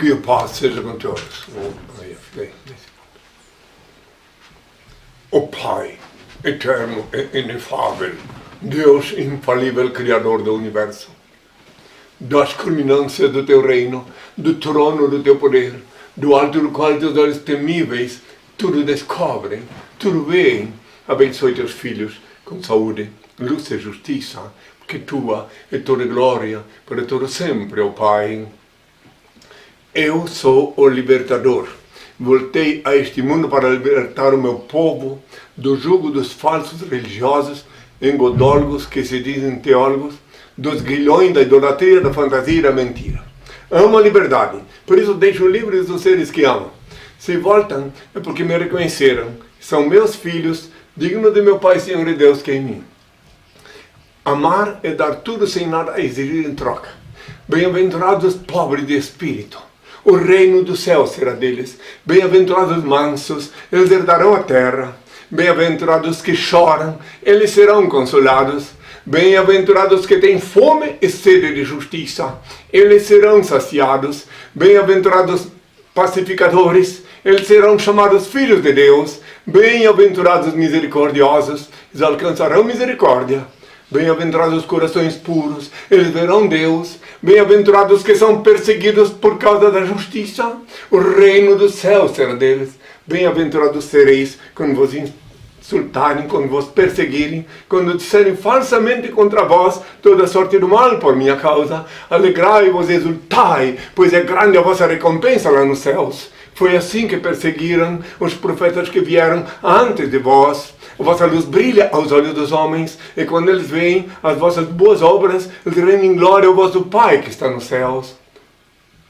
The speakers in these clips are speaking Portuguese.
Que a paz seja com todos. O Pai, eterno e inefável, Deus infalível, Criador do Universo, das culminâncias do teu reino, do trono do teu poder, do alto do qual teus olhos temíveis tudo descobrem, tudo veem, abençoe teus filhos com saúde, luz e justiça, que tua é toda glória para todo sempre, ó Pai. Eu sou o libertador. Voltei a este mundo para libertar o meu povo do jugo dos falsos religiosos, engodólogos que se dizem teólogos, dos grilhões da idolatria, da fantasia e da mentira. Amo a liberdade, por isso deixo livres os seres que amo. Se voltam é porque me reconheceram, são meus filhos, dignos de meu Pai, Senhor e Deus que é em mim. Amar é dar tudo sem nada a exigir em troca. Bem-aventurados os pobres de espírito. O reino do céu será deles. Bem-aventurados os mansos, eles herdarão a terra. Bem-aventurados os que choram, eles serão consolados. Bem-aventurados os que têm fome e sede de justiça, eles serão saciados. Bem-aventurados pacificadores, eles serão chamados filhos de Deus. Bem-aventurados os misericordiosos, eles alcançarão misericórdia. Bem-aventurados os corações puros, eles verão Deus. Bem-aventurados os que são perseguidos por causa da justiça, o reino do céu será deles. Bem-aventurados sereis quando vos insultarem, quando vos perseguirem, quando disserem falsamente contra vós toda sorte do mal por minha causa. Alegrai-vos e exultai, pois é grande a vossa recompensa lá nos céus. Foi assim que perseguiram os profetas que vieram antes de vós. A vossa luz brilha aos olhos dos homens, e quando eles veem as vossas boas obras, eles rendem glória ao vosso Pai que está nos céus.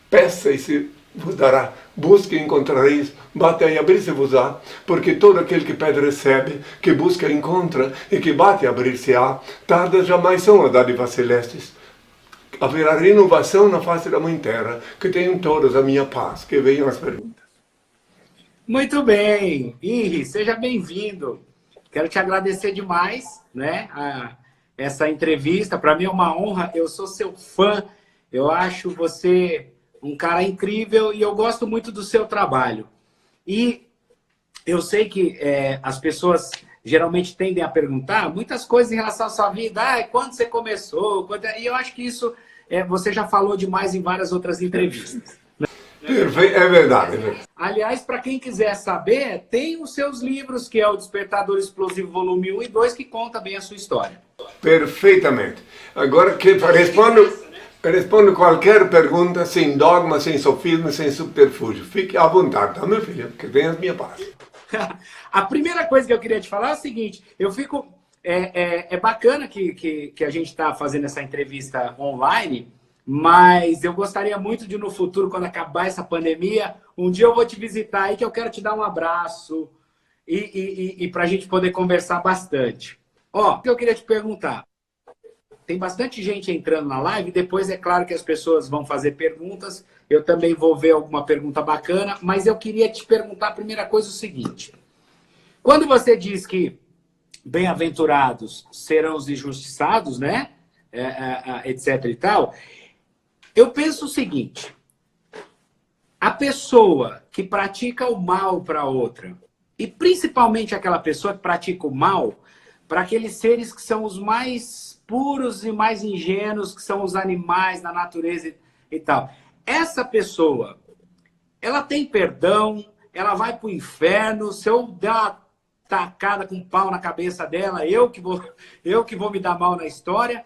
Peça e se vos dará, busque e encontrareis, bate e abrir-se-vos-á, porque todo aquele que pede recebe, que busca encontra, e que bate e abrir-se-á. Tardas jamais são as dádivas celestes. Haverá renovação na face da mãe terra, que tenham todos a minha paz. Que venham as perguntas. Muito bem, Henri, seja bem-vindo. Quero te agradecer demais, né, essa entrevista. Para mim é uma honra, eu sou seu fã, eu acho você um cara incrível e eu gosto muito do seu trabalho. E eu sei que as pessoas geralmente tendem a perguntar muitas coisas em relação à sua vida. Quando você começou? E eu acho que isso você já falou demais em várias outras entrevistas. Perfeito, é verdade. Aliás, para quem quiser saber, tem os seus livros, que é o Despertador Explosivo Volume 1 e 2, que conta bem a sua história. Perfeitamente. Agora que respondo qualquer pergunta sem dogma, sem sofisma, sem subterfúgio. Fique à vontade, tá, meu filho? Que tenha a minha paz. A primeira coisa que eu queria te falar é o seguinte, eu fico... É bacana que a gente está fazendo essa entrevista online, mas eu gostaria muito de, no futuro, quando acabar essa pandemia, um dia eu vou te visitar aí, que eu quero te dar um abraço e para a gente poder conversar bastante. Ó, o que eu queria te perguntar, tem bastante gente entrando na live, depois é claro que as pessoas vão fazer perguntas, eu também vou ver alguma pergunta bacana, mas eu queria te perguntar a primeira coisa o seguinte, quando você diz que bem-aventurados serão os injustiçados, né, etc e tal, eu penso o seguinte, a pessoa que pratica o mal para outra, e principalmente aquela pessoa que pratica o mal para aqueles seres que são os mais puros e mais ingênuos, que são os animais da natureza e tal. Essa pessoa, ela tem perdão, ela vai para o inferno, se eu der uma tacada com um pau na cabeça dela, eu que vou me dar mal na história,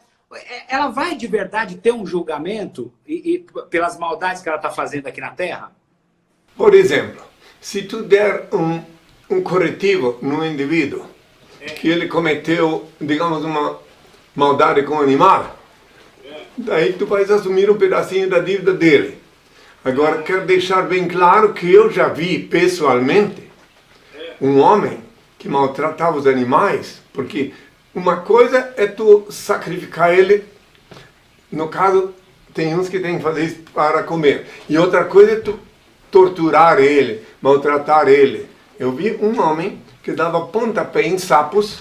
ela vai de verdade ter um julgamento pelas maldades que ela está fazendo aqui na Terra? Por exemplo, se tu der um corretivo num indivíduo que ele cometeu, digamos, uma maldade com o animal, daí tu vais assumir um pedacinho da dívida dele. Agora, quero deixar bem claro que eu já vi pessoalmente um homem que maltratava os animais, porque uma coisa é tu sacrificar ele, no caso, tem uns que tem que fazer isso para comer, e outra coisa é tu torturar ele, maltratar ele. Eu vi um homem que dava pontapé em sapos,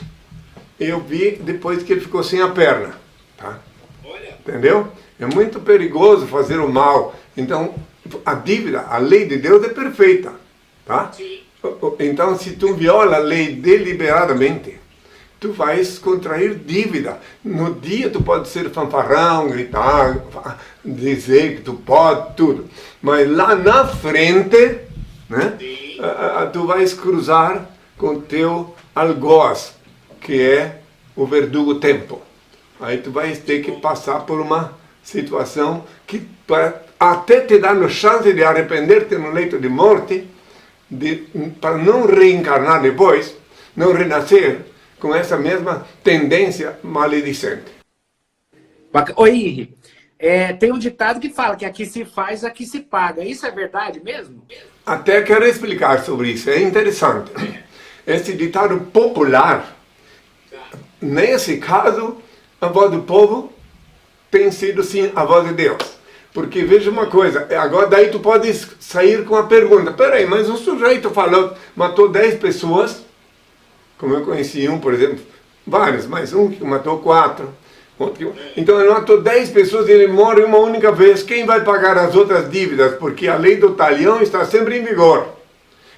e eu vi depois que ele ficou sem a perna, tá? Entendeu? É muito perigoso fazer o mal, então a dívida, a lei de Deus é perfeita, tá? Então, se tu viola a lei deliberadamente, tu vais contrair dívida. No dia tu pode ser fanfarrão, gritar, dizer que tu pode, tudo. Mas lá na frente, né, tu vais cruzar com o teu algoz, que é o verdugo tempo. Aí tu vais ter que passar por uma situação que até te dá a chance de arrepender-te no leito de morte, para não reencarnar depois, não renascer com essa mesma tendência maledicente. Oi, Henri, tem um ditado que fala que aqui se faz, aqui se paga. Isso é verdade mesmo? Até quero explicar sobre isso, é interessante. Esse ditado popular, nesse caso, a voz do povo tem sido sim a voz de Deus. Porque veja uma coisa, agora daí tu pode sair com a pergunta, peraí, mas o sujeito falou, matou 10 pessoas, como eu conheci um, por exemplo, vários, mas um que matou 4. Então ele matou 10 pessoas e ele morre uma única vez. Quem vai pagar as outras dívidas? Porque a lei do talião está sempre em vigor.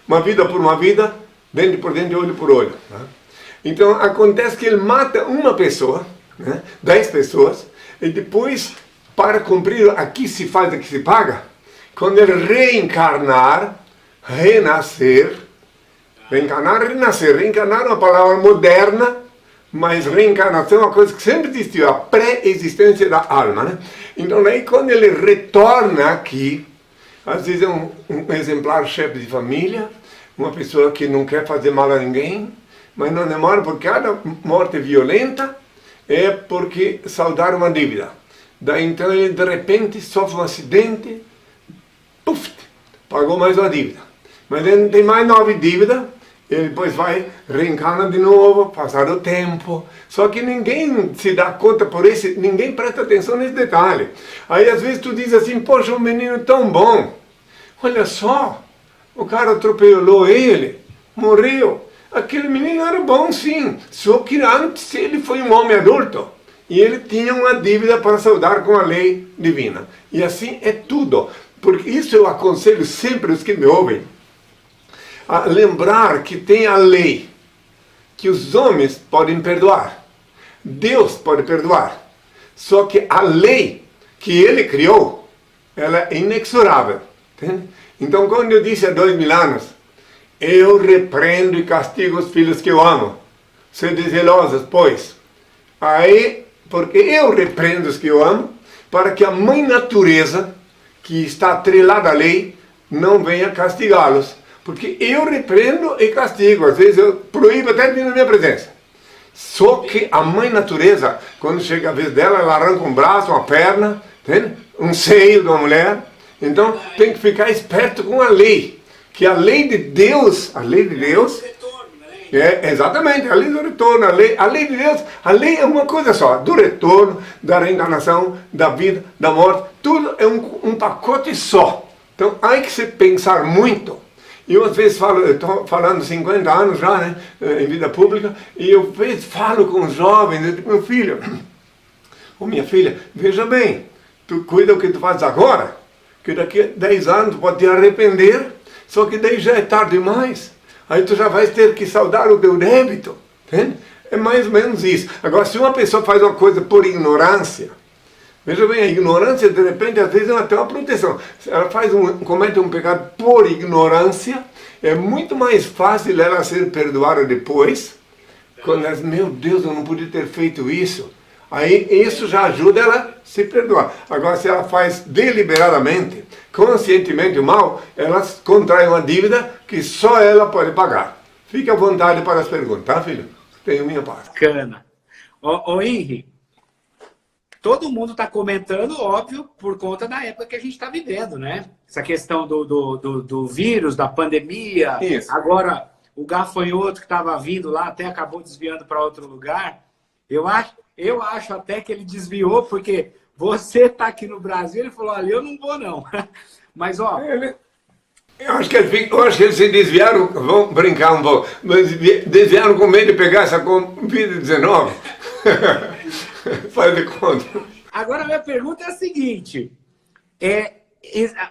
Uma vida por uma vida, dente por dente, olho por olho. Né? Então acontece que ele mata uma pessoa, né? 10 pessoas, e depois, para cumprir aqui se faz, aqui se paga, quando ele reencarnar, renascer, reencarnar é uma palavra moderna, mas reencarnação é uma coisa que sempre existiu, a pré-existência da alma, né? Então aí quando ele retorna aqui, às vezes é um exemplar chefe de família, uma pessoa que não quer fazer mal a ninguém, mas não demora, porque cada morte violenta é porque saudaram uma dívida. Daí então ele de repente sofre um acidente, puf, pagou mais uma dívida. Mas ele não tem mais 9 dívidas, ele depois vai, reencarna de novo, passar o tempo. Só que ninguém se dá conta por esse, ninguém presta atenção nesse detalhe. Aí às vezes tu diz assim, poxa, um menino tão bom, olha só, o cara atropelou ele, morreu. Aquele menino era bom sim, só que antes ele foi um homem adulto. E ele tinha uma dívida para saldar com a lei divina. E assim é tudo. Porque isso eu aconselho sempre os que me ouvem, a lembrar que tem a lei, que os homens podem perdoar. Deus pode perdoar. Só que a lei que ele criou, ela é inexorável. Entende? Então quando eu disse há 2000 anos, eu repreendo e castigo os filhos que eu amo. Sede zelosos, pois. Aí, porque eu repreendo os que eu amo, para que a mãe natureza, que está atrelada à lei, não venha castigá-los. Porque eu repreendo e castigo. Às vezes eu proíbo até de vir na minha presença. Só que a mãe natureza, quando chega a vez dela, ela arranca um braço, uma perna, entende? Um seio de uma mulher. Então tem que ficar esperto com a lei. Que a lei de Deus, exatamente, a lei do retorno, a lei de Deus, a lei é uma coisa só, do retorno, da reencarnação, da vida, da morte, tudo é um pacote só. Então há que se pensar muito. E eu às vezes estou falando 50 anos já, né, em vida pública, e eu às vezes falo com os jovens, eu digo, meu filho, ou minha filha, veja bem, tu cuida o que tu fazes agora, que daqui a 10 anos tu pode te arrepender, só que daí já é tarde demais. Aí tu já vais ter que saldar o teu débito. Entende? É mais ou menos isso. Agora, se uma pessoa faz uma coisa por ignorância, veja bem, a ignorância de repente às vezes é até uma proteção. Se ela comete um pecado por ignorância, é muito mais fácil ela ser perdoada depois, quando ela diz, meu Deus, eu não podia ter feito isso. Aí isso já ajuda ela a se perdoar. Agora, se ela faz deliberadamente, conscientemente o mal, ela contrai uma dívida que só ela pode pagar. Fique à vontade para as perguntas, tá, filho? Tenho minha parte. Bacana. Ô Henri, todo mundo está comentando, óbvio, por conta da época que a gente está vivendo, né? Essa questão do vírus, da pandemia. Isso. Agora, o gafanhoto que estava vindo lá até acabou desviando para outro lugar. Eu acho até que ele desviou, porque você está aqui no Brasil, ele falou, olha, eu não vou não. Mas, ó... Eu acho que eles se desviaram, vamos brincar um pouco, mas desviaram com medo de pegar essa Covid-19. Faz de conta. Agora, a minha pergunta é a seguinte,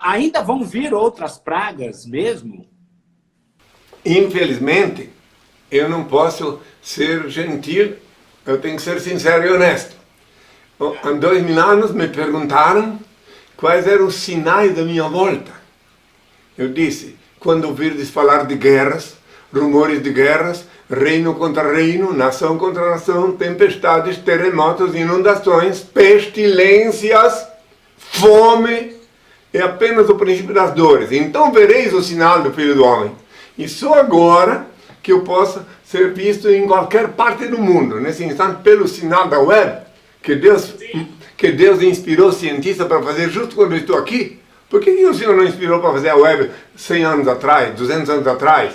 ainda vão vir outras pragas mesmo? Infelizmente, eu não posso ser gentil, eu tenho que ser sincero e honesto. Há 2000 anos me perguntaram quais eram os sinais da minha volta. Eu disse, quando ouvirdes falar de guerras, rumores de guerras, reino contra reino, nação contra nação, tempestades, terremotos, inundações, pestilências, fome, é apenas o princípio das dores. Então vereis o sinal do Filho do Homem. E só agora que eu possa ser visto em qualquer parte do mundo, nesse instante, pelo sinal da web, que Deus inspirou cientistas para fazer justo quando eu estou aqui. Por que o Senhor não inspirou para fazer a web 100 anos atrás, 200 anos atrás?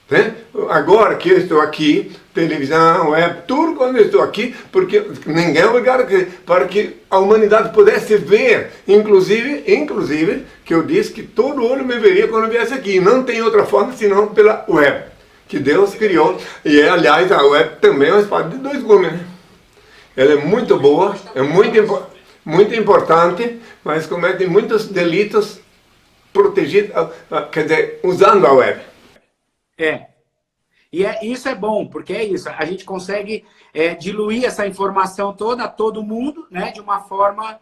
Né? Agora que eu estou aqui, televisão, web, tudo quando eu estou aqui, porque ninguém é obrigado para que a humanidade pudesse ver, inclusive, que eu disse que todo olho me veria quando eu viesse aqui. Não tem outra forma senão pela web, que Deus criou. E aliás, a web também é uma espada de dois gumes, né? Ela é muito boa, é muito importante, mas comete muitos delitos protegidos, quer dizer, usando a web. Isso é bom, porque é isso, a gente consegue diluir essa informação toda a todo mundo, né, de uma forma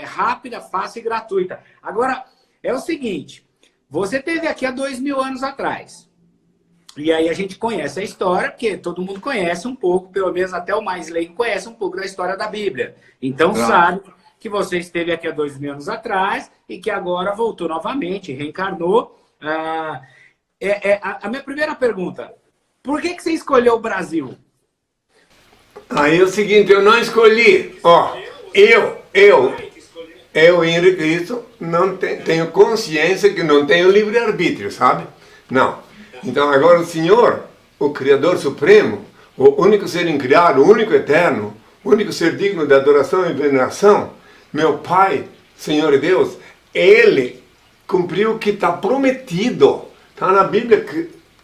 rápida, fácil e gratuita. Agora, é o seguinte, você teve aqui há 2000 anos atrás, e aí a gente conhece a história, porque todo mundo conhece um pouco, pelo menos até o mais leigo conhece um pouco da história da Bíblia. Então sabe que você esteve aqui há 2000 anos atrás e que agora voltou novamente, reencarnou. A minha primeira pergunta, por que você escolheu o Brasil? Aí é o seguinte, eu não escolhi. Eu, Henrique Cristo, não tenho consciência que não tenho livre-arbítrio, sabe? Não. Então agora o Senhor, o Criador Supremo, o único ser incriado, o único eterno, o único ser digno de adoração e veneração, meu Pai, Senhor e Deus, Ele cumpriu o que está prometido. Está na Bíblia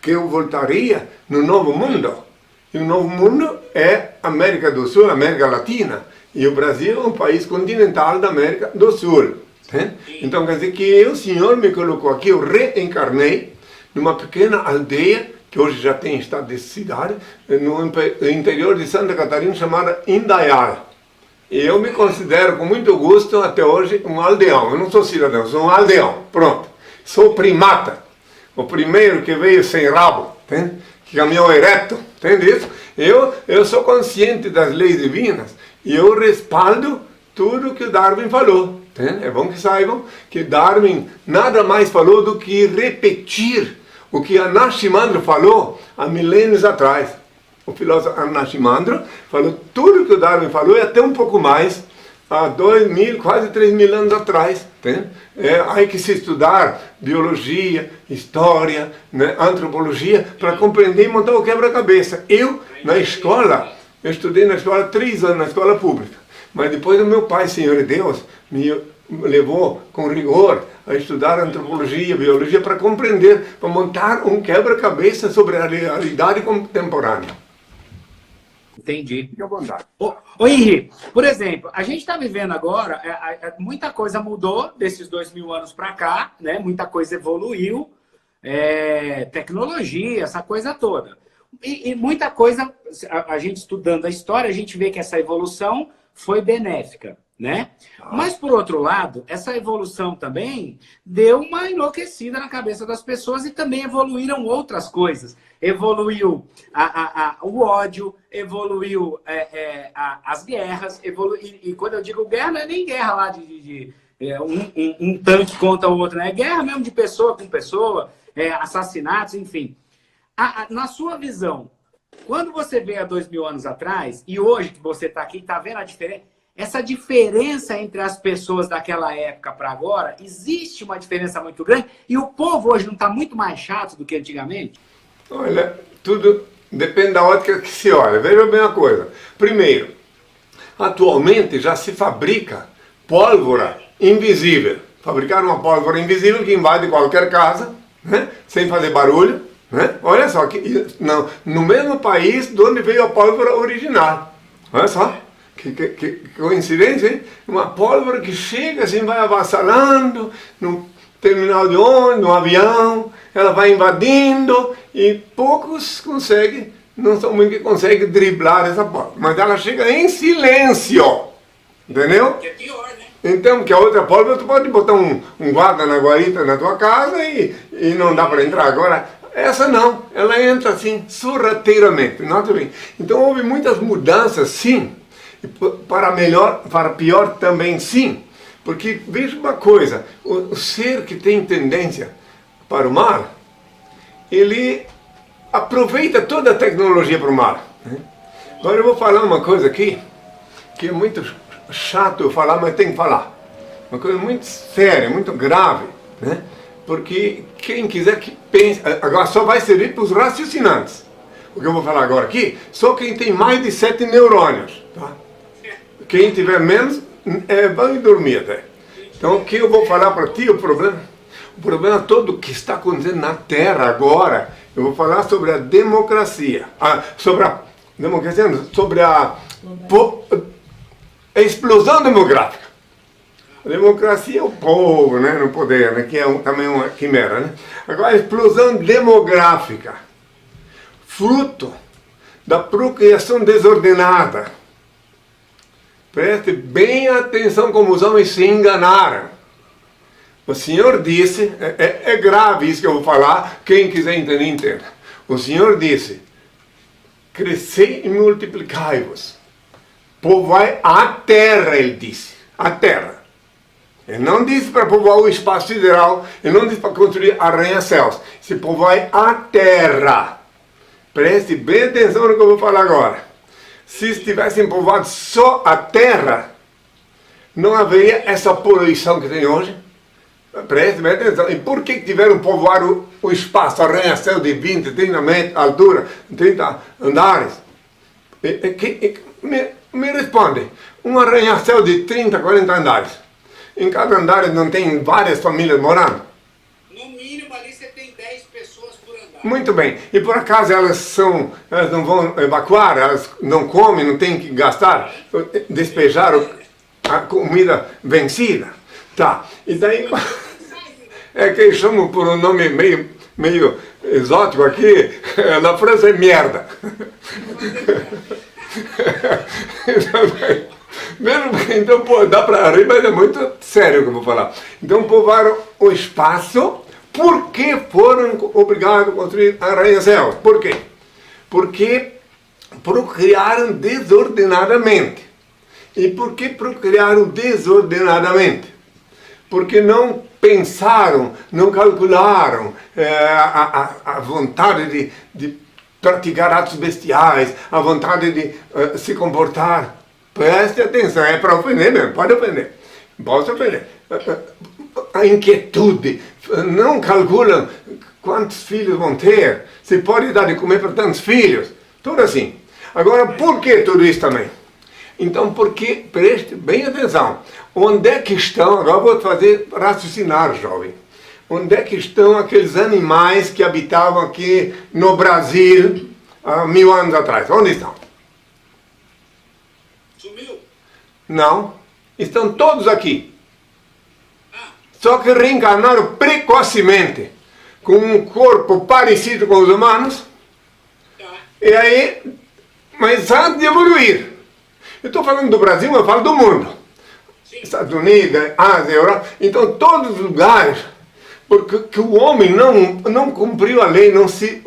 que eu voltaria no novo mundo. E o novo mundo é América do Sul, América Latina. E o Brasil é um país continental da América do Sul. Né? Então quer dizer que o Senhor me colocou aqui, eu reencarnei numa pequena aldeia, que hoje já tem estado de cidade, no interior de Santa Catarina, chamada Indaial. E eu me considero com muito gosto, até hoje, um aldeão. Eu não sou cidadão, sou um aldeão. Pronto. Sou primata. O primeiro que veio sem rabo, entende? Que caminhou ereto, entende isso? Eu sou consciente das leis divinas e eu respaldo tudo que o Darwin falou. Entende? É bom que saibam que Darwin nada mais falou do que repetir o que Anaximandro falou há milênios atrás. O filósofo Anaximandro falou tudo que o Darwin falou e até um pouco mais, há 2000, quase 3000 anos atrás. Há que se estudar biologia, história, né, antropologia, para compreender e montar o quebra-cabeça. Eu estudei na escola 3 anos, na escola pública. Mas depois o meu pai, Senhor e Deus, me levou com rigor a estudar antropologia, biologia, para compreender, para montar um quebra-cabeça sobre a realidade contemporânea. Entendi. Fique à vontade. Ô Henri, por exemplo, a gente está vivendo agora, muita coisa mudou desses 2000 anos para cá, né? Muita coisa evoluiu, tecnologia, essa coisa toda. E muita coisa, a gente estudando a história, a gente vê que essa evolução foi benéfica, né? Mas, por outro lado, essa evolução também deu uma enlouquecida na cabeça das pessoas e também evoluíram outras coisas. Evoluiu o ódio, evoluiu as guerras, e quando eu digo guerra, não é nem guerra lá de um tanque contra o outro, né? É guerra mesmo de pessoa com pessoa, assassinatos, enfim. Na sua visão, quando você vê há 2000 anos atrás, e hoje que você está aqui, está vendo a diferença? Essa diferença entre as pessoas daquela época para agora, existe uma diferença muito grande? E o povo hoje não está muito mais chato do que antigamente? Olha, tudo depende da ótica que se olha. Veja bem uma coisa. Primeiro, atualmente já se fabrica pólvora invisível. Fabricaram uma pólvora invisível que invade qualquer casa, né, sem fazer barulho. Né? Olha só, no mesmo país de onde veio a pólvora original. Olha só. Que coincidência, hein? Uma pólvora que chega assim, vai avassalando no terminal de ônibus, no avião, ela vai invadindo e poucos conseguem, não são muitos que conseguem driblar essa pólvora. Mas ela chega em silêncio, entendeu? Que é pior, né? Então, que a outra pólvora, tu pode botar um guarda na guarita na tua casa e não dá para entrar. Agora, essa não, ela entra assim, sorrateiramente. Então, houve muitas mudanças, sim, para melhor, para pior também, sim. Porque, veja uma coisa, o ser que tem tendência para o mal, ele aproveita toda a tecnologia para o mal. Né? Agora eu vou falar uma coisa aqui, que é muito chato eu falar, mas tem que falar. Uma coisa muito séria, muito grave, né? Porque quem quiser que pense, agora só vai servir para os raciocinantes. O que eu vou falar agora aqui, só quem tem mais de 7 neurônios, tá? Quem tiver menos, vai dormir até. Então o que eu vou falar para ti, o problema todo que está acontecendo na Terra agora, eu vou falar sobre a democracia, sobre a explosão demográfica. A democracia é o povo, né, no poder, né, que é também uma quimera, né? Agora, a explosão demográfica, fruto da procriação desordenada. Preste bem atenção como os homens se enganaram. O Senhor disse, é grave isso que eu vou falar, quem quiser entender, entenda. O Senhor disse, crescei e multiplicai-vos. Povoai a terra, ele disse, a terra. Ele não disse para povoar o espaço sideral, ele não disse para construir arranha-céus. Se povoai a terra. Preste bem atenção no que eu vou falar agora. Se estivessem povoado só a terra, não haveria essa poluição que tem hoje. Preste bem atenção. E por que tiveram povoar o espaço, arranha-céu de 20, 30 metros de altura, 30 andares? Me responde. Um arranha-céu de 30, 40 andares. Em cada andar não tem várias famílias morando? No mínimo ali você tem 10 pessoas por andar. Muito bem. E por acaso elas não vão evacuar? Elas não comem, não têm que gastar, despejar a comida vencida? Tá. E daí... É que eles chamam por um nome meio exótico aqui. Na França é merda. Então, pô, dá para rir, mas é muito sério o que eu vou falar. Então, povoaram o espaço porque foram obrigados a construir arranha-céus. Por quê? Porque procriaram desordenadamente. E por que procriaram desordenadamente? Porque não pensaram, não calcularam a vontade de praticar atos bestiais, a vontade de se comportar. Preste atenção, é para ofender mesmo, pode ofender. Posso ofender. A inquietude, não calculam quantos filhos vão ter, se pode dar de comer para tantos filhos, tudo assim. Agora, por que tudo isso também? Então, porque, preste bem atenção, onde é que estão, agora vou te fazer raciocinar, jovem, onde é que estão aqueles animais que habitavam aqui no Brasil há 1000 anos atrás? Onde estão? Sumiu? Não, estão todos aqui. Só que reencarnaram precocemente, com um corpo parecido com os humanos, e aí, mas antes de evoluir. Eu estou falando do Brasil, mas eu falo do mundo. Estados Unidos, Ásia, Europa, então todos os lugares, porque o homem não cumpriu a lei, não se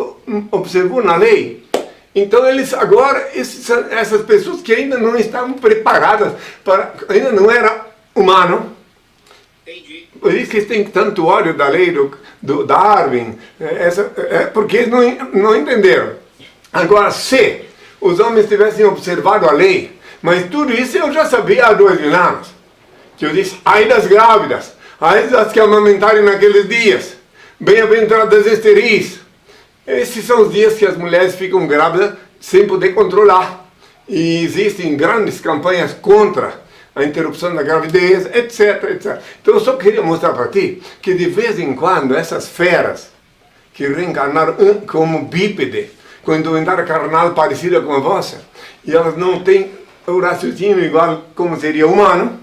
observou na lei. Então eles agora, essas pessoas que ainda não estavam preparadas, ainda não era humano. Entendi. Por isso que eles têm tanto ódio da lei do Darwin, porque eles não entenderam. Agora, se os homens tivessem observado a lei, mas tudo isso eu já sabia há 2000 anos, que eu disse, ai das grávidas, ai das que amamentarem naqueles dias, bem-aventuradas esteris. Esses são os dias que as mulheres ficam grávidas sem poder controlar. E existem grandes campanhas contra a interrupção da gravidez, etc, etc. Então eu só queria mostrar para ti que de vez em quando essas feras que reencarnaram como bípede, com indumentária carnal parecida com a vossa, e elas não têm o raciocínio igual como seria humano,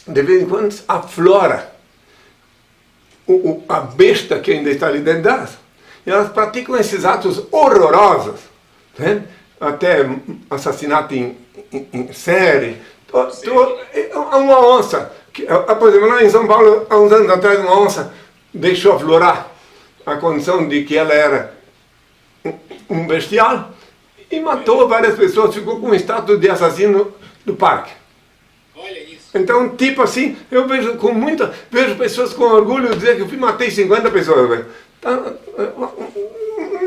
de vez em quando aflora a besta que ainda está ali dentro delas. E elas praticam esses atos horrorosos, né? Até assassinato em série. Uma onça, por exemplo, lá em São Paulo, há uns anos atrás, uma onça deixou aflorar a condição de que ela era um bestial e matou várias pessoas, ficou com o status de assassino do parque. Olha isso. Então, tipo assim, eu vejo pessoas com orgulho dizer que eu matei 50 pessoas.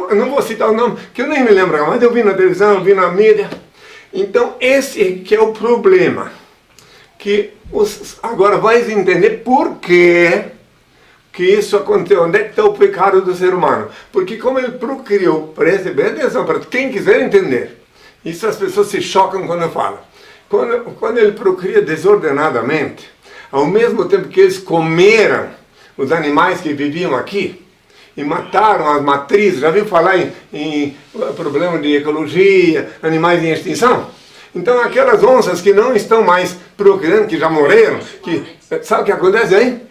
Eu não vou citar o nome, que eu nem me lembro, mas eu vi na televisão, eu vi na mídia. Então, esse que é o problema. Que agora vai entender por que isso aconteceu, onde é que está o pecado do ser humano. Porque como ele procriou, preste bem atenção, para quem quiser entender, isso as pessoas se chocam quando eu falo. Quando ele procria desordenadamente, ao mesmo tempo que eles comeram os animais que viviam aqui, e mataram as matrizes, já viu falar em problema de ecologia, animais em extinção? Então aquelas onças que não estão mais procriando, que já morreram, sabe o que acontece aí?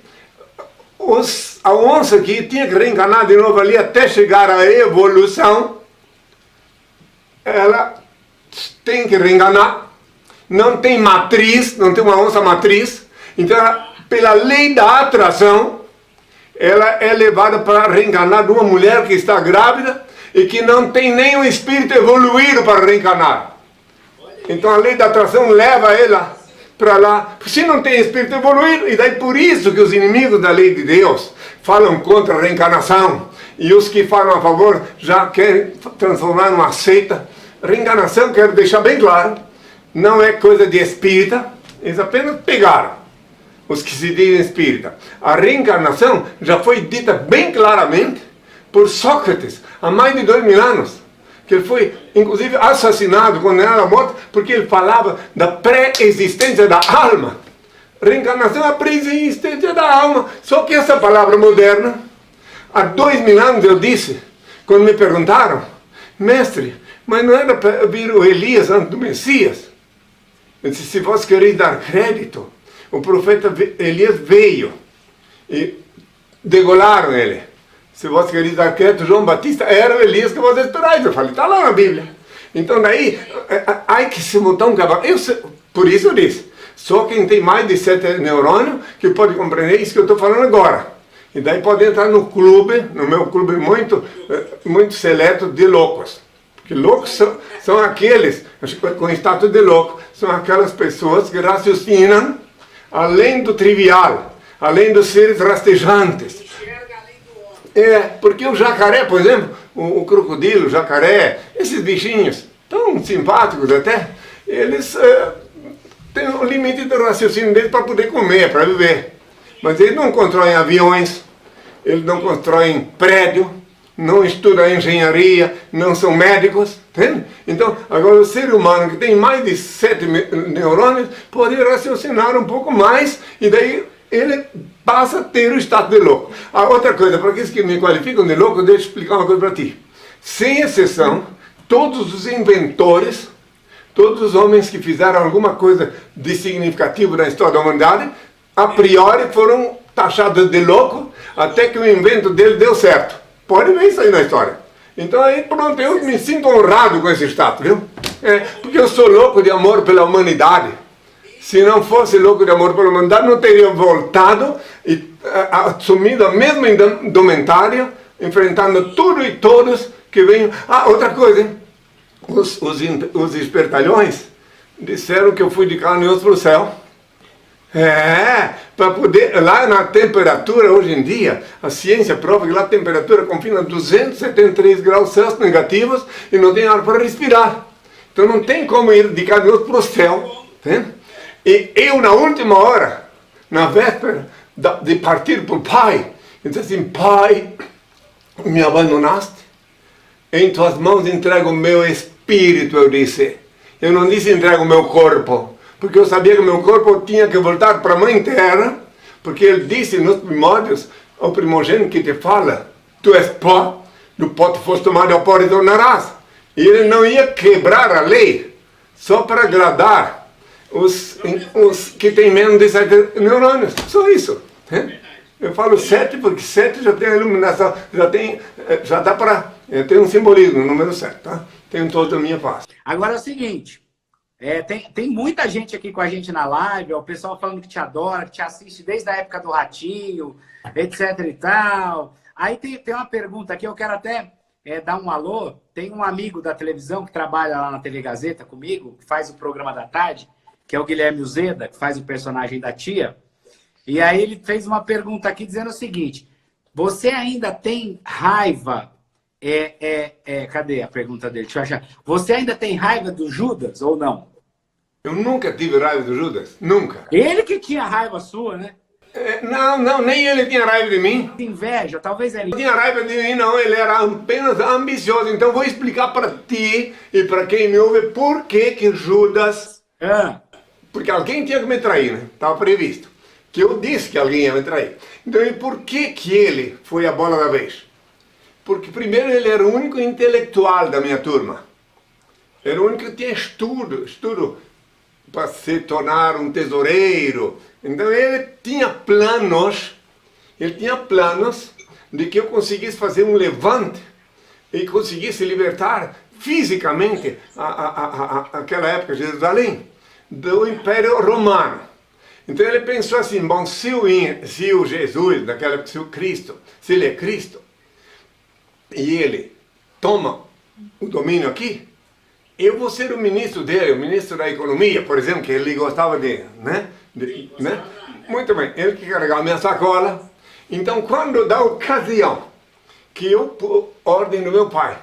A onça que tinha que reencarnar de novo ali até chegar à evolução, ela tem que reencarnar, não tem matriz, não tem uma onça matriz, então ela, pela lei da atração, ela é levada para reencarnar de uma mulher que está grávida e que não tem nenhum espírito evoluído para reencarnar. Então a lei da atração leva ela para lá. Se não tem espírito evoluído, e daí por isso que os inimigos da lei de Deus falam contra a reencarnação, e os que falam a favor já querem transformar numa seita. Reencarnação, quero deixar bem claro, não é coisa de espírita, eles apenas pegaram os que se dizem espírita. A reencarnação já foi dita bem claramente por Sócrates há mais de 2000 anos. Que ele foi, inclusive, assassinado, condenado à morte, porque ele falava da pré-existência da alma. Reencarnação é a pré-existência da alma. Só que essa palavra moderna, há 2000 anos eu disse, quando me perguntaram, mestre, mas não era para vir o Elias antes do Messias? Eu disse, se vós quereis dar crédito, o profeta Elias veio e degolaram ele. Se vós quereis dar crédito, João Batista era o Elias que vós esperais. Eu falei, está lá na Bíblia. Então daí, há que se montar um cavalo. Por isso eu disse, só quem tem mais de 7 neurônios que pode compreender isso que eu estou falando agora. E daí pode entrar no clube, no meu clube muito seleto de loucos. Porque loucos são aqueles, com status de louco, são aquelas pessoas que raciocinam além do trivial, além dos seres rastejantes. Porque o jacaré, por exemplo, o crocodilo, o jacaré, esses bichinhos, tão simpáticos até, eles têm um limite do raciocínio deles para poder comer, para viver. Mas eles não constroem aviões, eles não constroem prédio, não estudam engenharia, não são médicos, entende? Então, agora o ser humano que tem mais de 7 neurônios pode raciocinar um pouco mais e daí ele passa a ter o status de louco. A outra coisa, para aqueles que me qualificam de louco, deixa eu explicar uma coisa para ti. Sem exceção, todos os inventores, todos os homens que fizeram alguma coisa de significativo na história da humanidade, a priori foram taxados de louco, até que o invento dele deu certo. Pode ver isso aí na história. Então aí pronto, eu me sinto honrado com esse status, viu? Porque eu sou louco de amor pela humanidade. Se não fosse louco de amor pela humanidade, não teria voltado e assumido a mesma indumentária, enfrentando tudo e todos que vêm. Outra coisa, hein? Os espertalhões disseram que eu fui de carne e osso para o céu. Para poder, lá na temperatura, hoje em dia, a ciência prova que lá a temperatura confina 273 graus Celsius negativos e não tem ar para respirar. Então não tem como ir de carne e osso para o céu. Entende? E eu, na última hora, na véspera de partir para o Pai, eu disse assim, Pai, me abandonaste? Em tuas mãos entrego o meu espírito, eu disse. Eu não disse entrego o meu corpo, porque eu sabia que o meu corpo tinha que voltar para a Mãe Terra, porque ele disse nos primórdios, ao primogênito que te fala, tu és pó, do pó te foste tomado, ao pó retornarás. E ele não ia quebrar a lei, só para agradar os que têm menos de 7 neurônios. Só isso. Né? Eu falo 7 porque 7 já tem a iluminação, já dá para ter um simbolismo, o número 7, tá? Tem um todo da minha face. Agora é o seguinte, tem muita gente aqui com a gente na live, ó, o pessoal falando que te adora, que te assiste desde a época do Ratinho, etc e tal. Aí tem uma pergunta aqui, eu quero até dar um alô. Tem um amigo da televisão que trabalha lá na TV Gazeta comigo, que faz o programa da tarde, que é o Guilherme Uzeda, que faz o personagem da tia. E aí ele fez uma pergunta aqui dizendo o seguinte: você ainda tem raiva? Cadê a pergunta dele? Deixa eu achar. Você ainda tem raiva do Judas ou não? Eu nunca tive raiva do Judas, nunca. Ele que tinha raiva sua, né? Não, nem ele tinha raiva de mim. Inveja, talvez ele. Não tinha raiva de mim, não, ele era apenas ambicioso. Então vou explicar para ti e para quem me ouve por que Judas. Porque alguém tinha que me trair, né? Estava previsto. Que eu disse que alguém ia me trair. Então, e por que ele foi a bola da vez? Porque primeiro ele era o único intelectual da minha turma. Era o único que tinha estudo para se tornar um tesoureiro. Então ele tinha planos de que eu conseguisse fazer um levante e conseguisse libertar fisicamente aquela época de Jerusalém do Império Romano. Então ele pensou assim, bom, se o Jesus, naquela época, se o Cristo, se ele é Cristo, e ele toma o domínio aqui, eu vou ser o ministro dele, o ministro da economia, por exemplo, que ele gostava de, né? Muito bem, ele que carregava a minha sacola. Então, quando da ocasião que eu, por ordem do meu pai,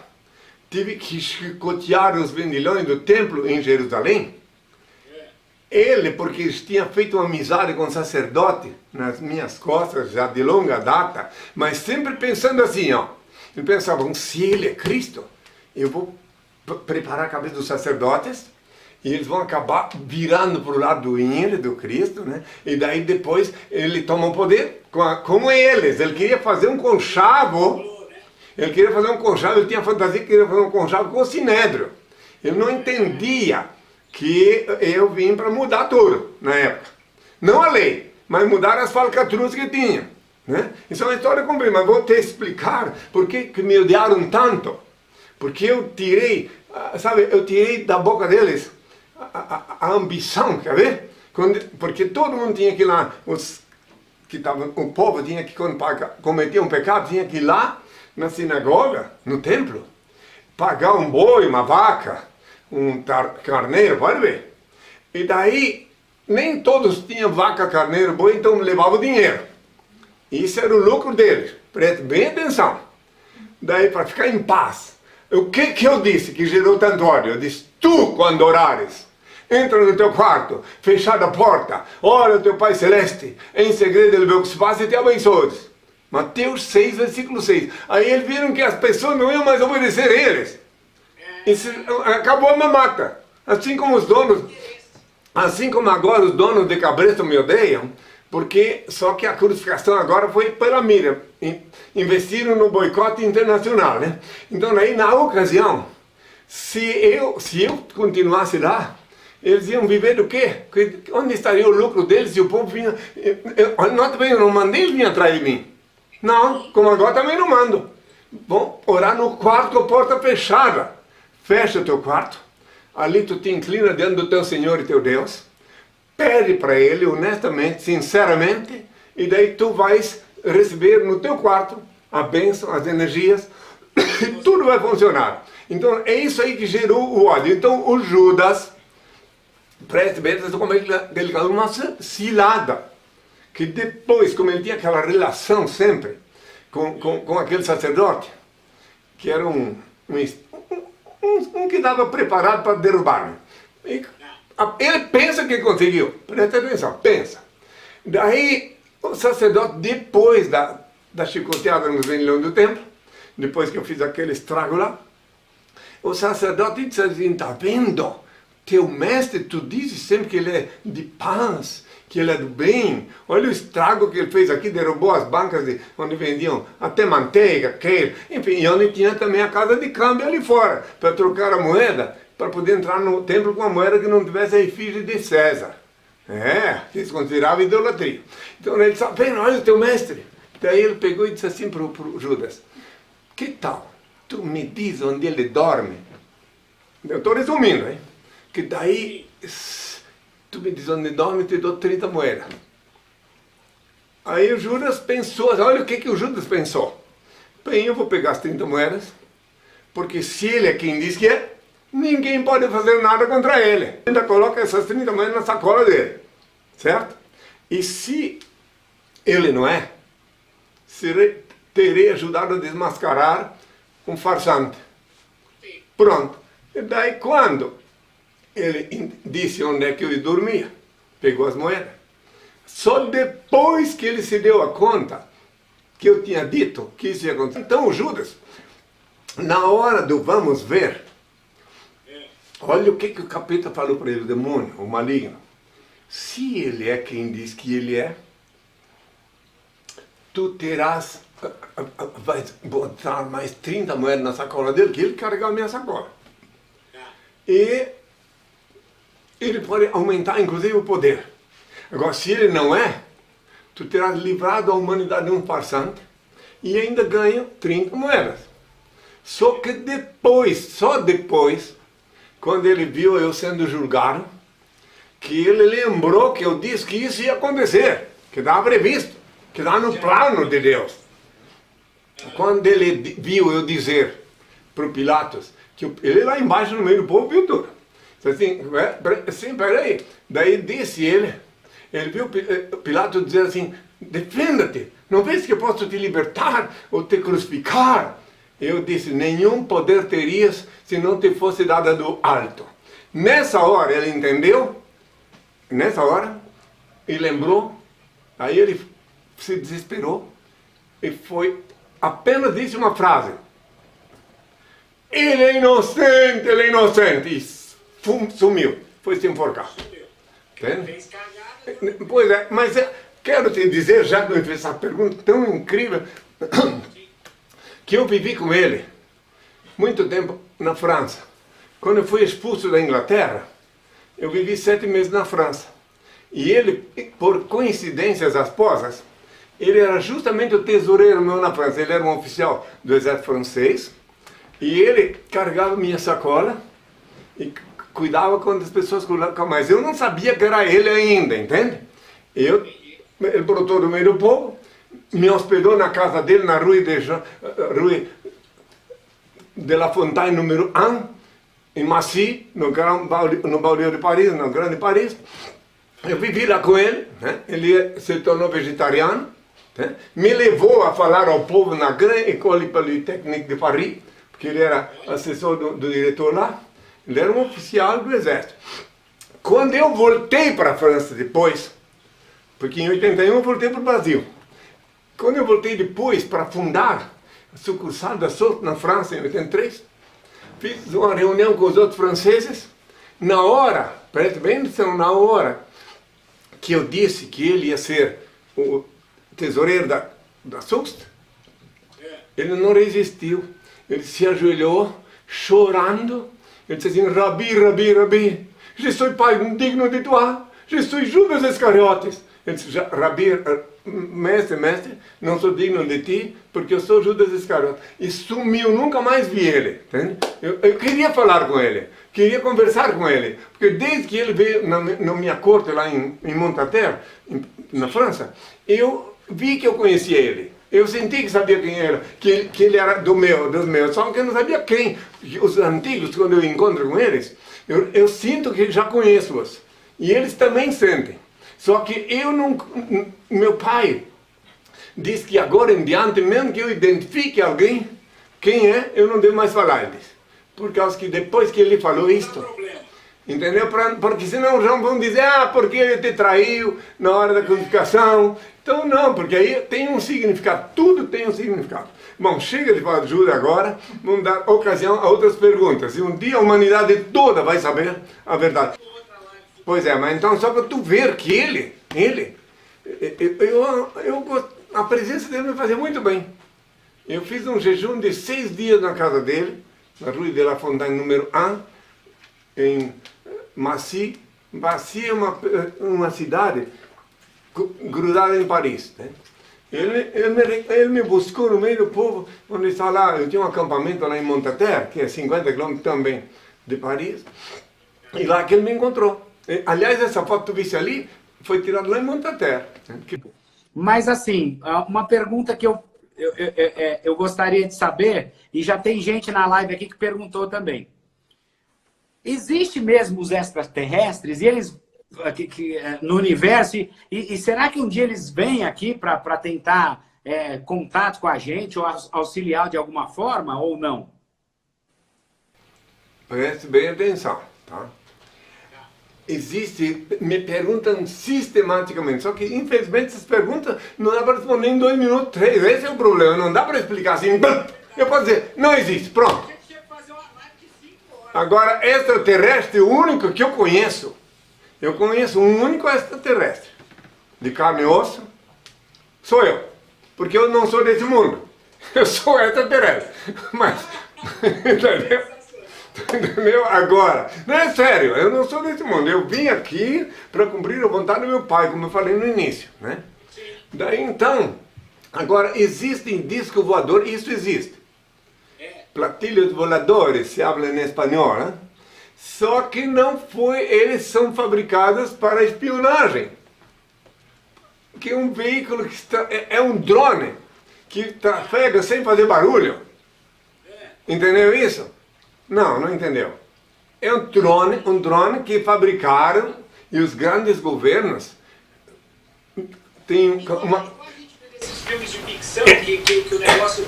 tive que chicotear os vendilhões do templo em Jerusalém, ele, porque tinha feito uma amizade com o sacerdote nas minhas costas, já de longa data, mas sempre pensando assim, ó. Ele pensava, se ele é Cristo, eu vou preparar a cabeça dos sacerdotes e eles vão acabar virando para o lado do Inha, do Cristo, né? E daí depois ele toma o poder como eles. Ele queria fazer um conchavo, ele tinha fantasia que queria fazer um conchavo com o Sinédrio. Ele não entendia que eu vim para mudar tudo na época. Não a lei, mas mudar as falcatruas que tinha. Né? Isso é uma história comprida, mas vou te explicar por que me odiaram tanto. Porque eu tirei, eu tirei da boca deles a ambição, quer ver? Porque todo mundo tinha que ir lá, o povo tinha que, quando cometia um pecado, tinha que ir lá na sinagoga, no templo, pagar um boi, uma vaca, um carneiro, pode ver? E daí, nem todos tinham vaca, carneiro, boi, então levavam o dinheiro. Isso era o lucro deles. Preste bem atenção. Daí, para ficar em paz, o que eu disse que gerou tanto ódio? Eu disse, tu, quando orares, entra no teu quarto, fechada a porta, ora o teu Pai Celeste, em segredo ele vê o que se passa e te abençoe. Mateus 6, versículo 6. Aí eles viram que as pessoas não iam mais obedecer a eles. Acabou a mamata. Assim como agora os donos de cabresto me odeiam, porque só que a crucificação agora foi pela Miriam. Investiram no boicote internacional, né? Então aí na ocasião, se eu continuasse lá, eles iam viver do quê? Onde estaria o lucro deles se o povo vinha... Eu não mandei eles vir atrás de mim. Não, como agora também não mando. Vão orar no quarto com a porta fechada. Fecha o teu quarto, ali tu te inclina diante do teu Senhor e teu Deus, pede para Ele honestamente, sinceramente, e daí tu vais receber no teu quarto a bênção, as energias, e tudo vai funcionar. Então é isso aí que gerou o ódio. Então o Judas, preste bem atenção como ele caiu uma cilada, que depois, como ele tinha aquela relação sempre com aquele sacerdote, que era um que estava preparado para derrubar-me. Ele pensa que conseguiu. Presta atenção, pensa. Daí, o sacerdote, depois da chicoteada nos vendilhões do templo, depois que eu fiz aquele estrago lá, o sacerdote disse assim, está vendo? Teu mestre, tu dizes sempre que ele é de paz, que ele é do bem. Olha o estrago que ele fez aqui, derrubou as bancas onde vendiam até manteiga, queijo, enfim, e onde tinha também a casa de câmbio ali fora, para trocar a moeda, para poder entrar no templo com uma moeda que não tivesse a efígie de César. Que eles consideravam idolatria. Então ele disse, vem, olha o teu mestre. Daí ele pegou e disse assim para o Judas, que tal, tu me diz onde ele dorme? Eu estou resumindo, hein? Que daí, tu me diz onde ele dorme, eu te dou 30 moedas. Aí o Judas pensou, olha o que o Judas pensou. Bem, eu vou pegar as 30 moedas, porque se ele é quem diz que é, ninguém pode fazer nada contra ele. Ainda coloca essas 30 moedas na sacola dele, certo? E se ele não é, terei ajudado a desmascarar um farsante. Pronto. E daí quando ele disse onde é que eu dormia, pegou as moedas. Só depois que ele se deu a conta que eu tinha dito que isso ia acontecer. Então o Judas, na hora do vamos ver, olha o que o capeta falou para ele, o demônio, o maligno. Se ele é quem diz que ele é, tu terás, vai botar mais 30 moedas na sacola dele, que ele carregava a minha sacola. E ele pode aumentar, inclusive, o poder. Agora, se ele não é, tu terás livrado a humanidade de um farsante e ainda ganha 30 moedas. Só que depois, só depois, quando ele viu eu sendo julgado, que ele lembrou que eu disse que isso ia acontecer, que estava previsto, que estava no plano de Deus. Quando ele viu eu dizer para o Pilatos, que ele lá embaixo no meio do povo viu tudo. Assim, peraí. Daí disse ele viu Pilatos dizer assim, defenda-te, não vês que eu posso te libertar ou te crucificar? Eu disse, nenhum poder terias se não te fosse dada do alto. Nessa hora ele entendeu, nessa hora, e lembrou, aí ele se desesperou e foi, apenas disse uma frase, ele é inocente, e sumiu, foi se enforcar. Entende? Pois é, mas quero te dizer, já que eu fiz essa pergunta tão incrível, que eu vivi com ele muito tempo na França. Quando eu fui expulso da Inglaterra, eu vivi 7 meses na França. E ele, por coincidências asposas, ele era justamente o tesoureiro meu na França. Ele era um oficial do exército francês, e ele carregava minha sacola e cuidava quando as pessoas cuidavam, mas eu não sabia que era ele ainda, entende? Ele brotou do meio do povo, me hospedou na casa dele, na Rue de la Fontaine, número 1, em Massy, no Banlieue de Paris, no Grande Paris. Eu vivi lá com ele, né? Ele se tornou vegetariano, né? Me levou a falar ao povo na Grande École Polytechnique de Paris, porque ele era assessor do diretor lá. Ele era um oficial do exército. Quando eu voltei para a França depois, porque em 81 eu voltei para o Brasil. Quando eu voltei depois para fundar a sucursal da Salt na França, em 83, fiz uma reunião com os outros franceses. Na hora, preste bem atenção, na hora que eu disse que ele ia ser o tesoureiro da Sust, ele não resistiu. Ele se ajoelhou, chorando. Ele disse assim, Rabi, je suis pas digno de toi, je suis Judas Iscariotes. Ele disse, Rabi, mestre, não sou digno de ti, porque eu sou Judas Iscariotes. E sumiu, nunca mais vi ele. Entende? Eu queria falar com ele, queria conversar com ele, porque desde que ele veio na minha corte lá em Montaterre, na França, eu vi que eu conhecia ele. Eu senti que sabia quem era, que ele era dos meus, só que eu não sabia quem. Os antigos, quando eu encontro com eles, eu sinto que já conheço-os. E eles também sentem. Só que eu não... Meu pai diz que agora em diante, mesmo que eu identifique alguém, quem é, eu não devo mais falar. Ele diz. Por causa que depois que ele falou isto... Entendeu? Porque senão já vão dizer, porque ele te traiu na hora da crucificação. Então não, porque aí tem um significado, tudo tem um significado. Bom, chega de falar de Judas agora, vamos dar ocasião a outras perguntas. E um dia a humanidade toda vai saber a verdade. Pois é, mas então só para tu ver que a presença dele me fazia muito bem. Eu fiz um jejum de 6 dias na casa dele, na Rue de la Fontaine, número 1, em Massy. Massy é uma cidade grudada em Paris, né? Ele me buscou no meio do povo, onde está lá, eu tinha um acampamento lá em Montaterre, que é 50 quilômetros também de Paris, e lá que ele me encontrou. Aliás, essa foto que tu viste ali, foi tirada lá em Montaterre. Mas assim, uma pergunta que eu gostaria de saber, e já tem gente na live aqui que perguntou também. Existe mesmo os extraterrestres, e eles no universo, e será que um dia eles vêm aqui para tentar contato com a gente, ou auxiliar de alguma forma, ou não? Preste bem atenção, tá? Me perguntam sistematicamente, só que infelizmente essas perguntas não dá para responder em 2 minutos, 3, esse é o problema, não dá para explicar assim, eu posso dizer, não existe, pronto. Agora, extraterrestre, o único que eu conheço um único extraterrestre, de carne e osso, sou eu, porque eu não sou desse mundo, eu sou extraterrestre, mas, entendeu? Entendeu? Agora, não é sério, eu não sou desse mundo. Eu vim aqui para cumprir a vontade do meu pai, como eu falei no início, né? Daí então, agora existem discos voadores, isso existe. Platilhos voladores, se habla em espanhol, né? Só que não foi, eles são fabricados para espionagem. Que é um veículo que é um drone que trafega sem fazer barulho. Entendeu isso? Não entendeu. É um drone que fabricaram e os grandes governos têm uma... Esses filmes de ficção que o negócio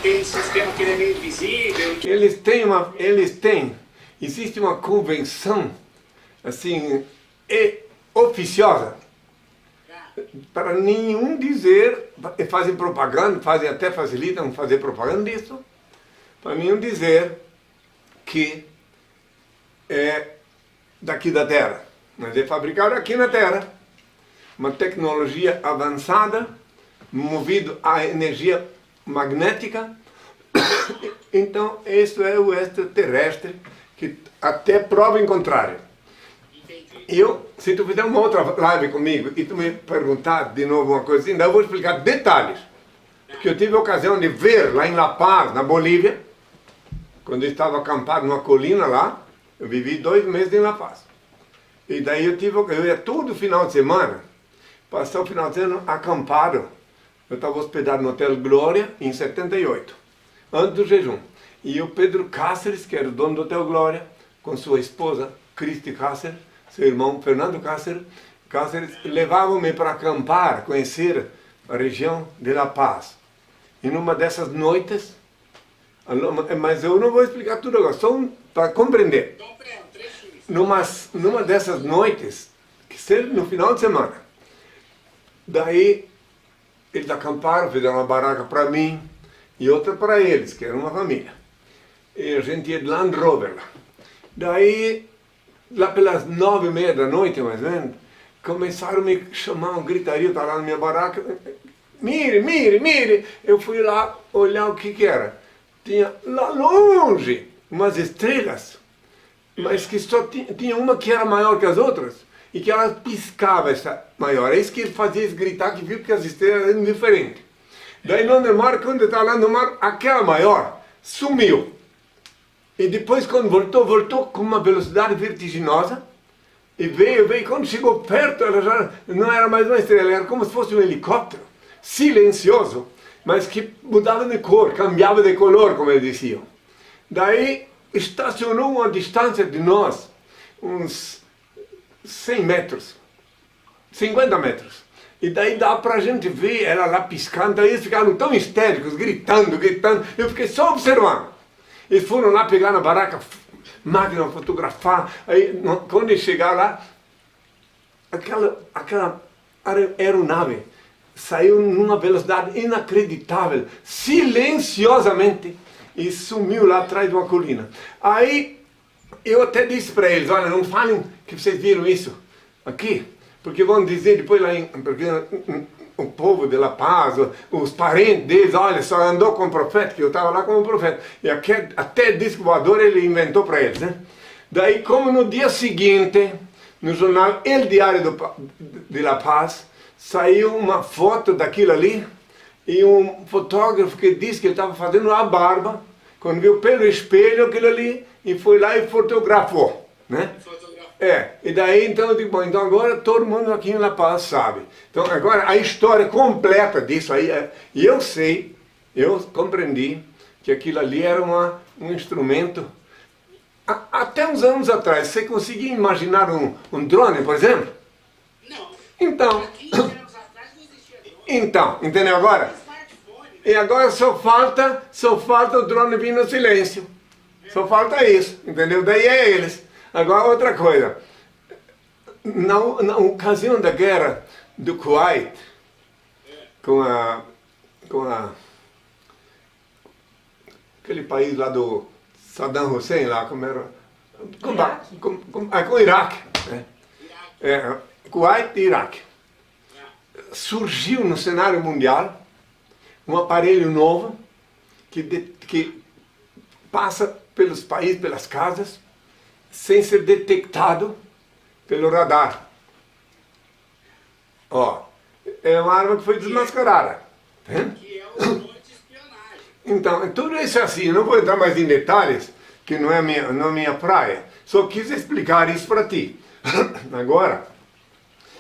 tem um sistema que ele é meio invisível. Existe uma convenção, assim, oficiosa, para nenhum dizer, fazem propaganda, até facilitam fazer propaganda disso, para nenhum dizer que é daqui da Terra, mas é fabricado aqui na Terra, uma tecnologia avançada, movido a energia magnética. Então, isso é o extraterrestre, que até prova em contrário. Se tu fizer uma outra live comigo e tu me perguntar de novo uma coisa assim, daí eu vou explicar detalhes, porque eu tive a ocasião de ver lá em La Paz, na Bolívia, quando eu estava acampado numa colina lá, eu vivi 2 meses em La Paz. E daí eu ia todo final de semana, passar o final de semana acampado. Eu estava hospedado no Hotel Glória em 78, antes do jejum. E o Pedro Cáceres, que era o dono do Hotel Glória, com sua esposa, Cristi Cáceres, seu irmão Fernando Cáceres, levavam-me para acampar, conhecer a região de La Paz. E numa dessas noites, mas eu não vou explicar tudo agora, só para compreender. Numa dessas noites, que seja no final de semana, daí eles acamparam, fizeram uma barraca para mim e outra para eles, que era uma família. E a gente ia de Land Rover lá. Daí, lá pelas 9h30 da noite, mais ou menos, começaram a me chamar, um gritaria, eu estava lá na minha barraca, mire, mire, mire. Eu fui lá olhar o que era. Tinha lá longe umas estrelas, mas que só tinha uma que era maior que as outras, e que ela piscava essa maior. É isso que fazia eles gritar, que viu que as estrelas eram diferentes. Daí no mar, quando eu estava lá no mar, aquela maior sumiu. E depois quando voltou com uma velocidade vertiginosa, e veio, quando chegou perto, ela já não era mais uma estrela, era como se fosse um helicóptero, silencioso, mas que mudava de cor, cambiava de color, como eles diziam. Daí estacionou uma distância de nós, uns 100 metros, 50 metros. E daí dá pra gente ver ela lá piscando, daí eles ficaram tão histéricos, gritando. Eu fiquei só observando. Eles foram lá pegar na barraca, máquina fotografar. Aí quando eles chegaram lá, aquela aeronave saiu numa velocidade inacreditável, silenciosamente, e sumiu lá atrás de uma colina. Aí eu até disse para eles, olha, não falem que vocês viram isso aqui, porque vão dizer depois lá, porque o povo de La Paz, os parentes deles, olha, só andou com o profeta, que eu estava lá com o profeta. E até disco voador ele inventou para eles, né? Daí, como no dia seguinte, no jornal El Diário de La Paz, saiu uma foto daquilo ali, e um fotógrafo que disse que ele estava fazendo a barba, quando viu pelo espelho aquilo ali, e foi lá e fotografou, né? E daí então eu digo, bom, então agora todo mundo aqui em La Paz sabe. Então agora a história completa disso aí, e eu sei, eu compreendi que aquilo ali era um instrumento. Até uns anos atrás, você conseguia imaginar um drone, por exemplo? Não. Então, Há 15 anos atrás não existia drone. então, entendeu agora? Smartphone, né? E agora só falta o drone vir no silêncio. Só falta isso, entendeu? Daí é eles. Agora outra coisa. Na ocasião da guerra do Kuwait, com aquele país lá do Saddam Hussein, lá como era? Com o Iraque. Né? Kuwait e Iraque. Surgiu no cenário mundial um aparelho novo que passa pelos países, pelas casas, sem ser detectado pelo radar. Ó, é uma arma que foi desmascarada. Que é o drone de espionagem. Então, tudo isso é assim, eu não vou entrar mais em detalhes, que não é minha praia. Só quis explicar isso para ti. Agora,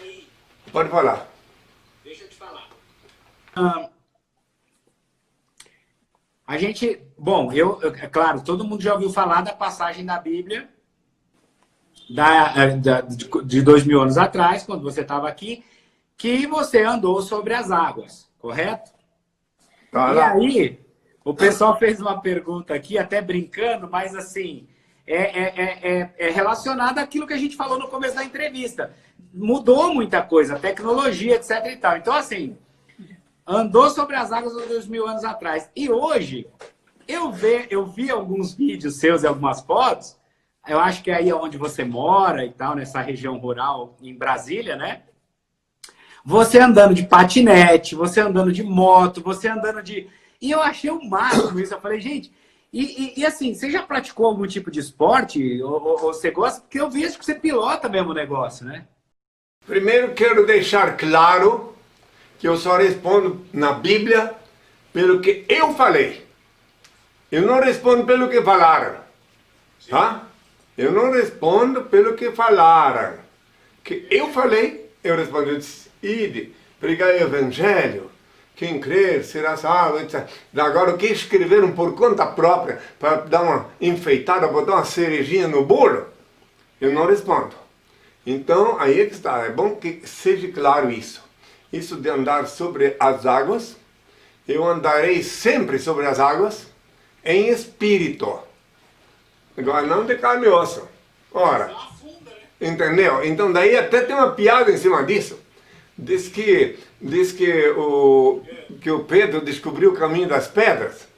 Oi, pode falar. deixa eu te falar. A gente, bom, é claro, todo mundo já ouviu falar da passagem da Bíblia de 2000 anos atrás, quando você estava aqui, que você andou sobre as águas, correto? Tá E lá. aí, o pessoal fez uma pergunta aqui, até brincando, mas assim, é relacionado àquilo que a gente falou no começo da entrevista. Mudou muita coisa, tecnologia, etc e tal. Então, assim, andou sobre as águas há 2000 anos atrás. E hoje, eu vi alguns vídeos seus e algumas fotos, eu acho que é aí onde você mora e tal, nessa região rural, em Brasília, né? Você andando de patinete, você andando de moto, você andando de... E eu achei o máximo isso. Eu falei, gente, e assim, você já praticou algum tipo de esporte? Ou você gosta? Porque eu vejo que você pilota mesmo o negócio, né? Primeiro quero deixar claro que eu só respondo na Bíblia pelo que eu falei. Eu não respondo pelo que falaram. Tá? Eu não respondo pelo que falaram. Que eu falei, eu respondo, eu disse, ide, pregai o evangelho, quem crer será salvo, etc. Agora, o que escreveram por conta própria, para dar uma enfeitada, botar uma cerejinha no bolo, eu não respondo. Então, aí é que está, é bom que seja claro isso. Isso de andar sobre as águas, eu andarei sempre sobre as águas, em espírito. Agora, não de carne e osso. Ora, entendeu? Então, daí até tem uma piada em cima disso. Diz que o Pedro descobriu o caminho das pedras.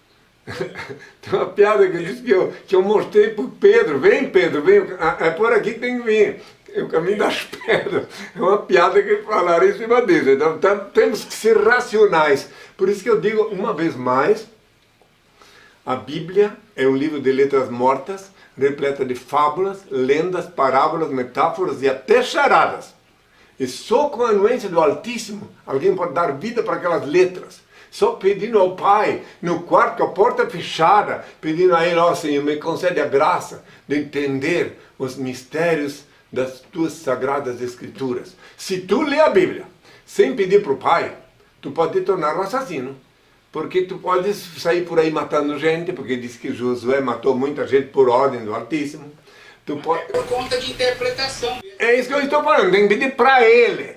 Tem uma piada que diz que eu mostrei para o Pedro. Vem, Pedro, vem. É por aqui que tem que vir. É o caminho das pedras. É uma piada que falaram em cima disso. Então, temos que ser racionais. Por isso que eu digo uma vez mais, a Bíblia é um livro de letras mortas, repleta de fábulas, lendas, parábolas, metáforas e até charadas. E só com a anuência do Altíssimo alguém pode dar vida para aquelas letras. Só pedindo ao Pai, no quarto com a porta fechada, pedindo a Ele, ó Senhor, me concede a graça de entender os mistérios das tuas sagradas escrituras. Se tu lê a Bíblia sem pedir para o Pai, tu pode te tornar um assassino. Porque tu podes sair por aí matando gente, porque diz que Josué matou muita gente por ordem do Altíssimo. Tu pode... Por conta de interpretação. É isso que eu estou falando, tem que pedir para ele,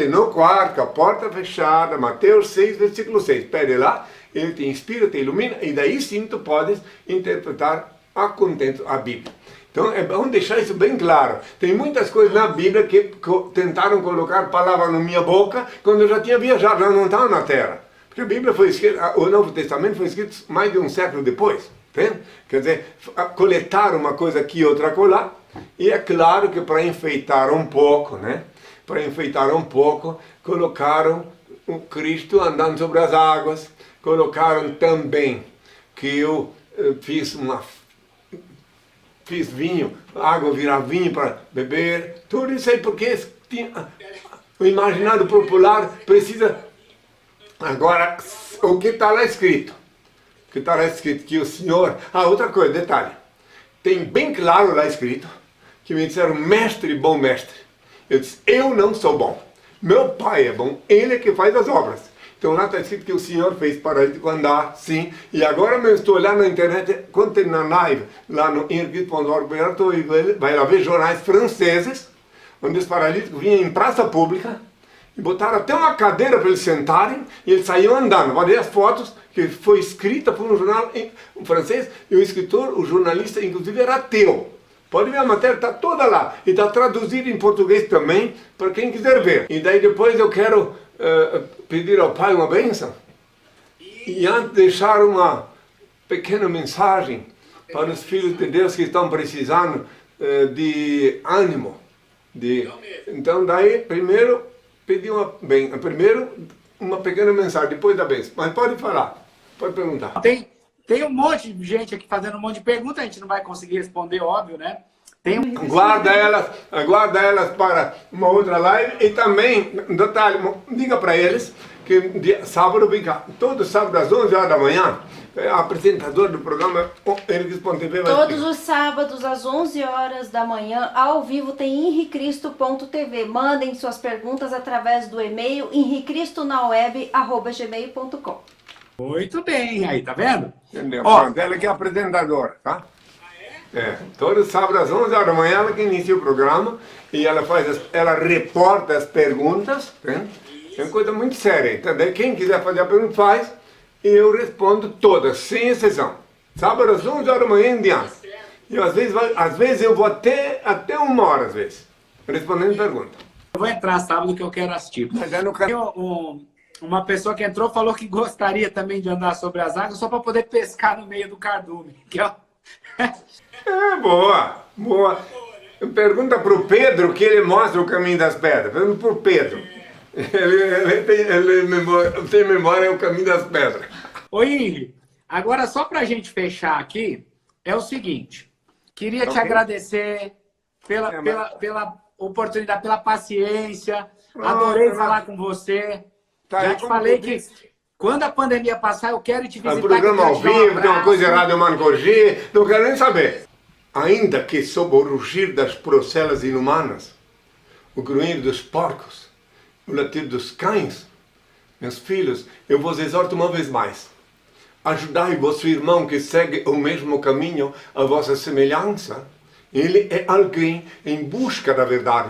no quarto, com a porta fechada, Mateus 6, versículo 6. Pede lá, ele te inspira, te ilumina, e daí sim tu podes interpretar a contento a Bíblia. Então é bom deixar isso bem claro. Tem muitas coisas na Bíblia que tentaram colocar palavras na minha boca quando eu já tinha viajado, já não estava na Terra. Porque a Bíblia foi escrita, o Novo Testamento foi escrito mais de um século depois. Entende? Quer dizer, coletaram uma coisa aqui e outra acolá, e é claro que para enfeitar um pouco, né? Para enfeitar um pouco, colocaram o Cristo andando sobre as águas, colocaram também que eu fiz fiz vinho, água virar vinho para beber, tudo isso aí porque o imaginário popular precisa. Agora, o que está lá escrito? O que está lá escrito? Que o Senhor... outra coisa, detalhe. Tem bem claro lá escrito que me disseram, mestre, bom mestre. Eu disse, eu não sou bom. Meu pai é bom, ele é que faz as obras. Então lá está escrito que o Senhor fez paralítico andar, sim. E agora eu estou olhando na internet, quando tem na live, lá no inquit.org, vai lá ver jornais franceses, onde os paralíticos vinham em praça pública, e botaram até uma cadeira para eles sentarem, e eles saíam andando. Vai ver as fotos, que foi escrita por um jornal em francês, e o escritor, o jornalista, inclusive, era ateu. Pode ver, a matéria está toda lá, e está traduzida em português também, para quem quiser ver. E daí depois eu quero pedir ao Pai uma bênção, e antes deixar uma pequena mensagem para os filhos de Deus que estão precisando de ânimo. Então daí, primeiro, pedir uma pequena mensagem, depois da bênção. Mas pode falar, pode perguntar. Tem um monte de gente aqui fazendo um monte de perguntas, a gente não vai conseguir responder, óbvio, né? Guarda elas para uma outra live e também, detalhe, diga para eles que sábado vem cá, todo sábado às 11 horas da manhã, apresentador do programa Henricristo.tv vai todos os sábados às 11 horas da manhã, ao vivo, tem henricristo.tv. Mandem suas perguntas através do e-mail henricristonaoweb@gmail.com. Muito bem, aí, tá vendo? Entendeu? Pronto, ela que é apresentadora, tá? Todo sábado às 11 horas da manhã ela que inicia o programa e ela reporta as perguntas, né? É uma coisa muito séria. Então, quem quiser fazer a pergunta faz e eu respondo todas, sem exceção. Sábado às 11 horas da manhã em diante. E às vezes eu vou até 1 hora, às vezes, respondendo pergunta. Eu vou entrar sábado que eu quero assistir. Mas é no Uma pessoa que entrou falou que gostaria também de andar sobre as águas só para poder pescar no meio do cardume. Boa. Pergunta para o Pedro que ele mostra o caminho das pedras. Pergunta para o Pedro. Ele tem memória, é o caminho das pedras. Ô Henri, agora só para a gente fechar aqui, é o seguinte. Queria te agradecer pela oportunidade, pela paciência. Adorei falar com você. Já te falei que quando a pandemia passar, eu quero te visitar. O programa ao vivo, tem uma coisa errada, eu mando corrigir, não quero nem saber. Ainda que sob o rugir das procelas inumanas, o grunhir dos porcos, o latir dos cães, meus filhos, eu vos exorto uma vez mais. Ajudai vosso irmão que segue o mesmo caminho, a vossa semelhança. Ele é alguém em busca da verdade.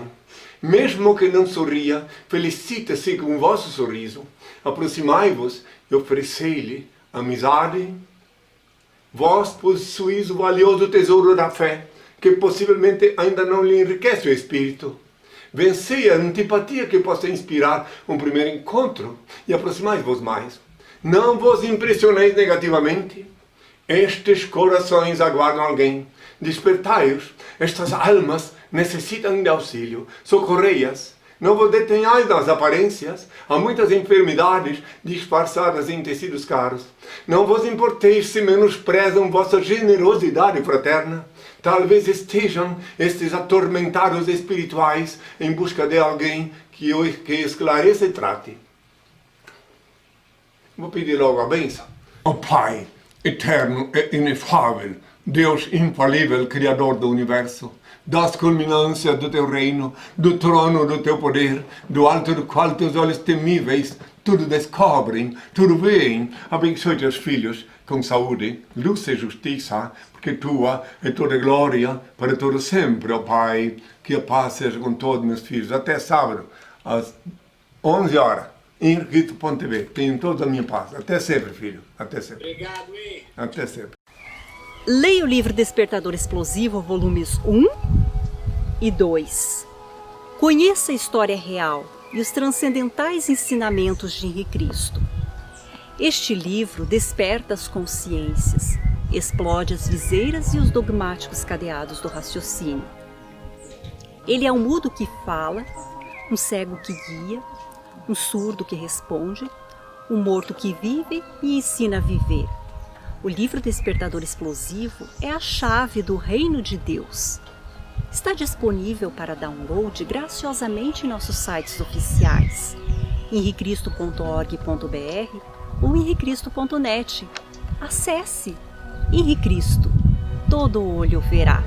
Mesmo que não sorria, felicite-se com o vosso sorriso. Aproximai-vos e oferecei-lhe amizade. Vós possuís o valioso tesouro da fé, que possivelmente ainda não lhe enriquece o espírito. Vencei a antipatia que possa inspirar um primeiro encontro e aproximai-vos mais. Não vos impressioneis negativamente. Estes corações aguardam alguém. Despertai-os. Estas almas necessitam de auxílio. Socorrei-as. Não vos detenhais nas aparências. Há muitas enfermidades disfarçadas em tecidos caros. Não vos importeis se menosprezam vossa generosidade fraterna. Talvez estejam estes atormentados espirituais em busca de alguém que esclareça e trate. Vou pedir logo a bênção. Ó Pai, eterno e inefável, Deus infalível, Criador do Universo, das culminâncias do teu reino, do trono do teu poder, do alto do qual teus olhos temíveis tudo descobrem, tudo veem. Abençoe teus filhos com saúde, luz e justiça, porque tua é toda glória para todo sempre, ó Pai. Que a paz seja com todos meus filhos. Até sábado, às 11 horas, em Henricristo.tv. Tenham toda a minha paz. Até sempre, filho. Até sempre. Obrigado, hein? Até sempre. Leia o livro Despertador Explosivo, volumes 1 e 2. Conheça a história real e os transcendentais ensinamentos de Henri Cristo. Este livro desperta as consciências, explode as viseiras e os dogmáticos cadeados do raciocínio. Ele é um mudo que fala, um cego que guia, um surdo que responde, um morto que vive e ensina a viver, O livro Despertador Explosivo é a chave do reino de Deus. Está disponível para download graciosamente em nossos sites oficiais, henricristo.org.br ou henricristo.net. Acesse! Henricristo, todo olho verá.